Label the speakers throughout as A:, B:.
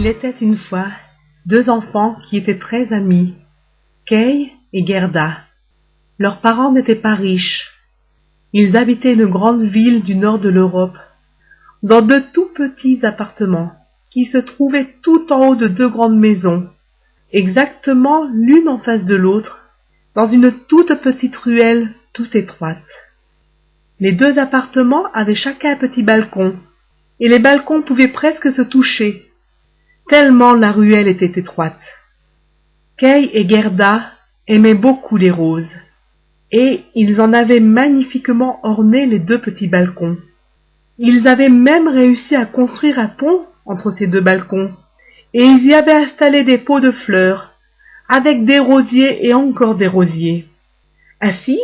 A: Il était une fois deux enfants qui étaient très amis, Kay et Gerda. Leurs parents n'étaient pas riches. Ils habitaient une grande ville du nord de l'Europe, dans de tout petits appartements, qui se trouvaient tout en haut de deux grandes maisons, exactement l'une en face de l'autre, dans une toute petite ruelle toute étroite. Les deux appartements avaient chacun un petit balcon, et les balcons pouvaient presque se toucher, tellement la ruelle était étroite. Kay et Gerda aimaient beaucoup les roses, et ils en avaient magnifiquement orné les deux petits balcons. Ils avaient même réussi à construire un pont entre ces deux balcons, et ils y avaient installé des pots de fleurs, avec des rosiers et encore des rosiers. Ainsi,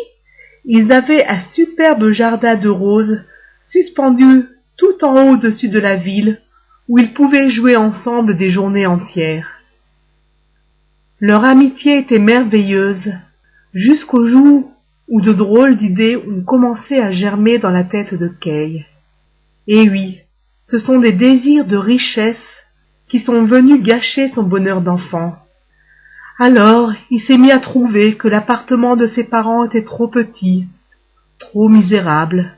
A: ils avaient un superbe jardin de roses suspendu tout en haut au-dessus de la ville, où ils pouvaient jouer ensemble des journées entières. Leur amitié était merveilleuse, jusqu'au jour où de drôles d'idées ont commencé à germer dans la tête de Kay. Et oui, ce sont des désirs de richesse qui sont venus gâcher son bonheur d'enfant. Alors, il s'est mis à trouver que l'appartement de ses parents était trop petit, trop misérable.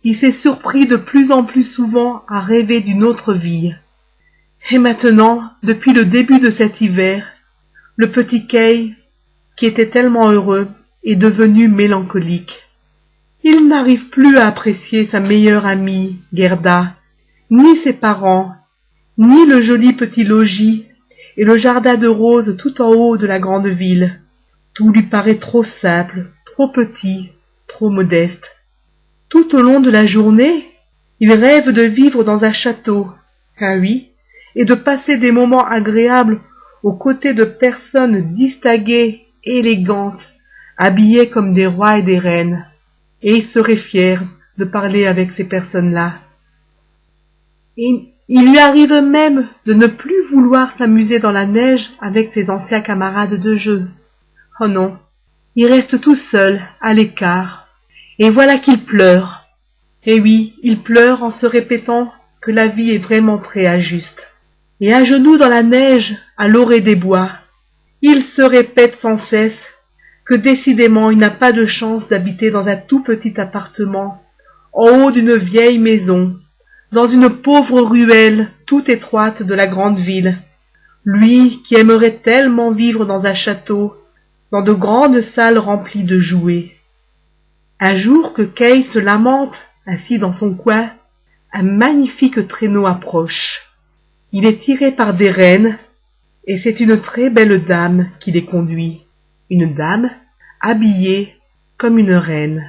A: Il s'est surpris de plus en plus souvent à rêver d'une autre vie. Et maintenant, depuis le début de cet hiver, le petit Kay, qui était tellement heureux, est devenu mélancolique. Il n'arrive plus à apprécier sa meilleure amie, Gerda, ni ses parents, ni le joli petit logis et le jardin de roses tout en haut de la grande ville. Tout lui paraît trop simple, trop petit, trop modeste. Tout au long de la journée, il rêve de vivre dans un château, ah oui, et de passer des moments agréables aux côtés de personnes distinguées, élégantes, habillées comme des rois et des reines, et il serait fier de parler avec ces personnes-là. Et il lui arrive même de ne plus vouloir s'amuser dans la neige avec ses anciens camarades de jeu. Oh non, il reste tout seul, à l'écart, et voilà qu'il pleure. Et oui, il pleure en se répétant que la vie est vraiment très injuste. Et à genoux dans la neige, à l'orée des bois, il se répète sans cesse que décidément il n'a pas de chance d'habiter dans un tout petit appartement, en haut d'une vieille maison, dans une pauvre ruelle toute étroite de la grande ville. Lui qui aimerait tellement vivre dans un château, dans de grandes salles remplies de jouets. Un jour que Kay se lamente, assis dans son coin, un magnifique traîneau approche. Il est tiré par des rennes, et c'est une très belle dame qui les conduit. Une dame habillée comme une reine.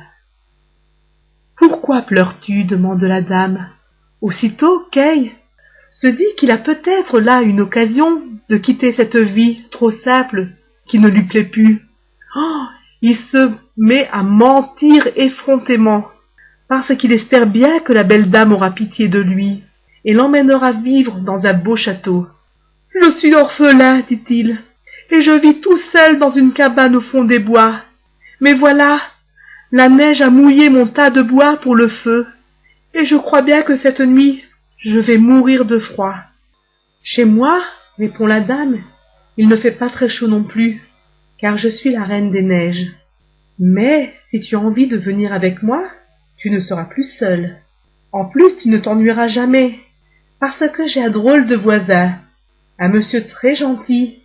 A: « Pourquoi pleures-tu » demande la dame. Aussitôt, Kay se dit qu'il a peut-être là une occasion de quitter cette vie trop simple qui ne lui plaît plus. Il se met à mentir effrontément, parce qu'il espère bien que la belle dame aura pitié de lui et l'emmènera vivre dans un beau château. « Je suis orphelin, dit-il, et je vis tout seul dans une cabane au fond des bois. Mais voilà, la neige a mouillé mon tas de bois pour le feu, et je crois bien que cette nuit, je vais mourir de froid. »« Chez moi, répond la dame, il ne fait pas très chaud non plus, car je suis la reine des neiges. Mais si tu as envie de venir avec moi, tu ne seras plus seule. En plus, tu ne t'ennuieras jamais, parce que j'ai un drôle de voisin, un monsieur très gentil,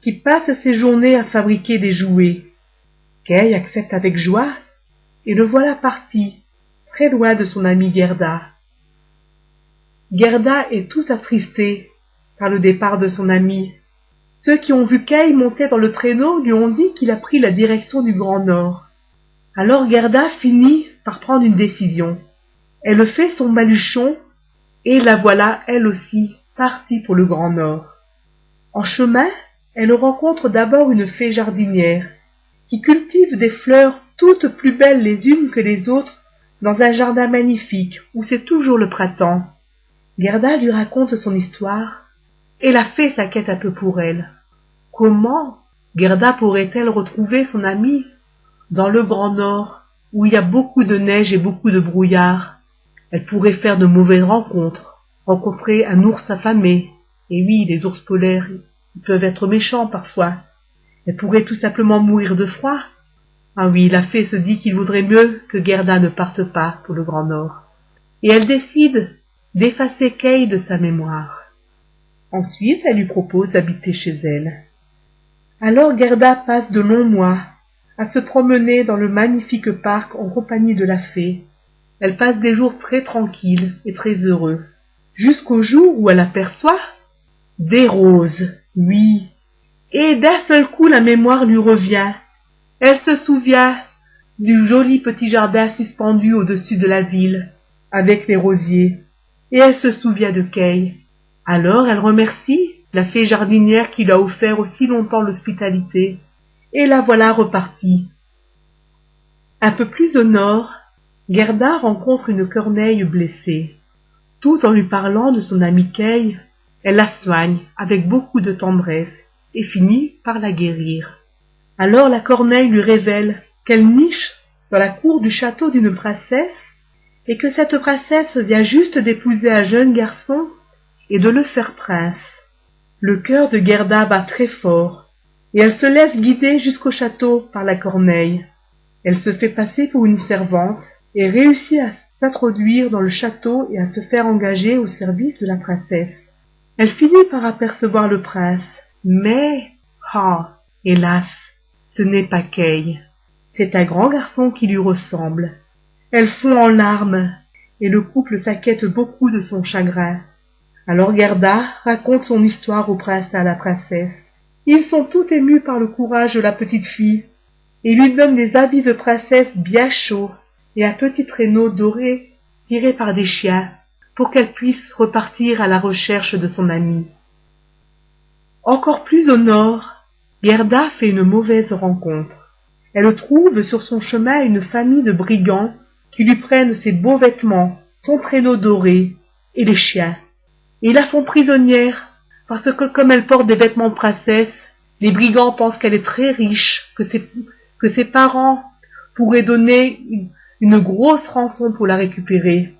A: qui passe ses journées à fabriquer des jouets. » Kay accepte avec joie, et le voilà parti, très loin de son amie Gerda. Gerda est tout attristée par le départ de son amie. Ceux qui ont vu Kay monter dans le traîneau lui ont dit qu'il a pris la direction du Grand Nord. Alors Gerda finit par prendre une décision. Elle fait son baluchon, et la voilà, elle aussi, partie pour le Grand Nord. En chemin, elle rencontre d'abord une fée jardinière, qui cultive des fleurs toutes plus belles les unes que les autres dans un jardin magnifique où c'est toujours le printemps. Gerda lui raconte son histoire, et la fée s'inquiète un peu pour elle. Comment Gerda pourrait-elle retrouver son amie dans le Grand Nord, où il y a beaucoup de neige et beaucoup de brouillard? Elle pourrait faire de mauvaises rencontres, rencontrer un ours affamé, Et oui, les ours polaires peuvent être méchants parfois. Elle pourrait tout simplement mourir de froid. Ah oui, la fée se dit qu'il vaudrait mieux que Gerda ne parte pas pour le Grand Nord. Et elle décide d'effacer Kay de sa mémoire. Ensuite, elle lui propose d'habiter chez elle. Alors Gerda passe de longs mois à se promener dans le magnifique parc en compagnie de la fée. Elle passe des jours très tranquilles et très heureux, jusqu'au jour où elle aperçoit des roses, oui. Et d'un seul coup la mémoire lui revient. Elle se souvient du joli petit jardin suspendu au-dessus de la ville, avec les rosiers, et elle se souvient de Kay. Alors elle remercie la fée jardinière qui lui a offert aussi longtemps l'hospitalité, et la voilà repartie. Un peu plus au nord, Gerda rencontre une corneille blessée. Tout en lui parlant de son amie Kay, elle la soigne avec beaucoup de tendresse et finit par la guérir. Alors la corneille lui révèle qu'elle niche dans la cour du château d'une princesse et que cette princesse vient juste d'épouser un jeune garçon et de le faire prince. Le cœur de Gerda bat très fort et elle se laisse guider jusqu'au château par la corneille. Elle se fait passer pour une servante et réussit à s'introduire dans le château et à se faire engager au service de la princesse. Elle finit par apercevoir le prince, mais, hélas, ce n'est pas Kay. C'est un grand garçon qui lui ressemble. Elle fond en larmes, et le couple s'inquiète beaucoup de son chagrin. Alors Gerda raconte son histoire au prince et à la princesse. Ils sont tout émus par le courage de la petite fille, et lui donnent des habits de princesse bien chauds, et un petit traîneau doré tiré par des chiens, pour qu'elle puisse repartir à la recherche de son amie. Encore plus au nord, Gerda fait une mauvaise rencontre. Elle trouve sur son chemin une famille de brigands qui lui prennent ses beaux vêtements, son traîneau doré et les chiens. Et la font prisonnière, parce que comme elle porte des vêtements de princesse, les brigands pensent qu'elle est très riche, que ses parents pourraient donner une grosse rançon pour la récupérer.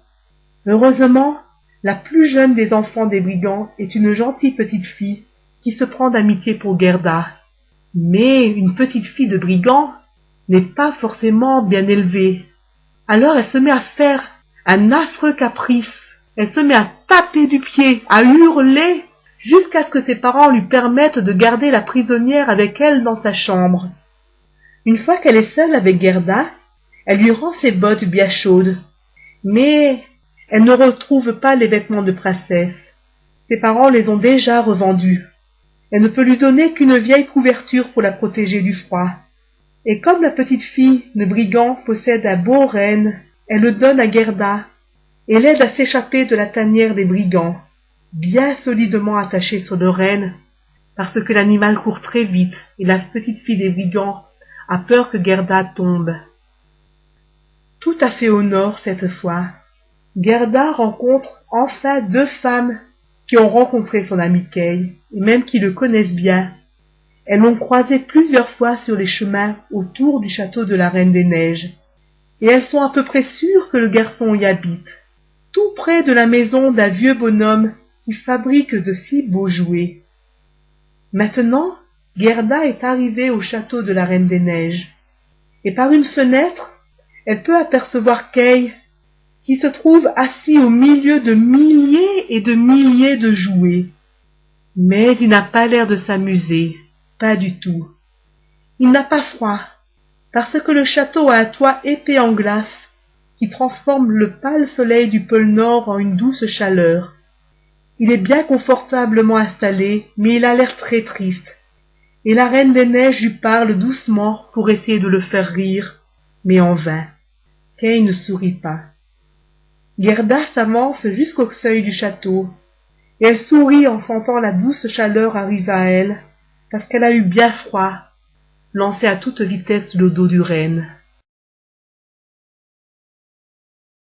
A: Heureusement, la plus jeune des enfants des brigands est une gentille petite fille qui se prend d'amitié pour Gerda. Mais une petite fille de brigand n'est pas forcément bien élevée. Alors elle se met à faire un affreux caprice. Elle se met à taper du pied, à hurler, jusqu'à ce que ses parents lui permettent de garder la prisonnière avec elle dans sa chambre. Une fois qu'elle est seule avec Gerda, elle lui rend ses bottes bien chaudes. Mais elle ne retrouve pas les vêtements de princesse. Ses parents les ont déjà revendus. Elle ne peut lui donner qu'une vieille couverture pour la protéger du froid. Et comme la petite fille de brigand possède un beau renne, elle le donne à Gerda et l'aide à s'échapper de la tanière des brigands, bien solidement attachée sur le renne, parce que l'animal court très vite et la petite fille des brigands a peur que Gerda tombe. Tout à fait au nord cette fois, Gerda rencontre enfin deux femmes qui ont rencontré son ami Kay, et même qui le connaissent bien. Elles l'ont croisé plusieurs fois sur les chemins autour du château de la Reine des Neiges, et elles sont à peu près sûres que le garçon y habite, tout près de la maison d'un vieux bonhomme qui fabrique de si beaux jouets. Maintenant, Gerda est arrivée au château de la Reine des Neiges, et par une fenêtre, elle peut apercevoir Kay, qui se trouve assis au milieu de milliers et de milliers de jouets. Mais il n'a pas l'air de s'amuser, pas du tout. Il n'a pas froid, parce que le château a un toit épais en glace, qui transforme le pâle soleil du pôle Nord en une douce chaleur. Il est bien confortablement installé, mais il a l'air très triste, et la Reine des Neiges lui parle doucement pour essayer de le faire rire, mais en vain. Kay ne sourit pas. Gerda s'avance jusqu'au seuil du château, et elle sourit en sentant la douce chaleur arriver à elle, parce qu'elle a eu bien froid, lancée à toute vitesse le dos du renne.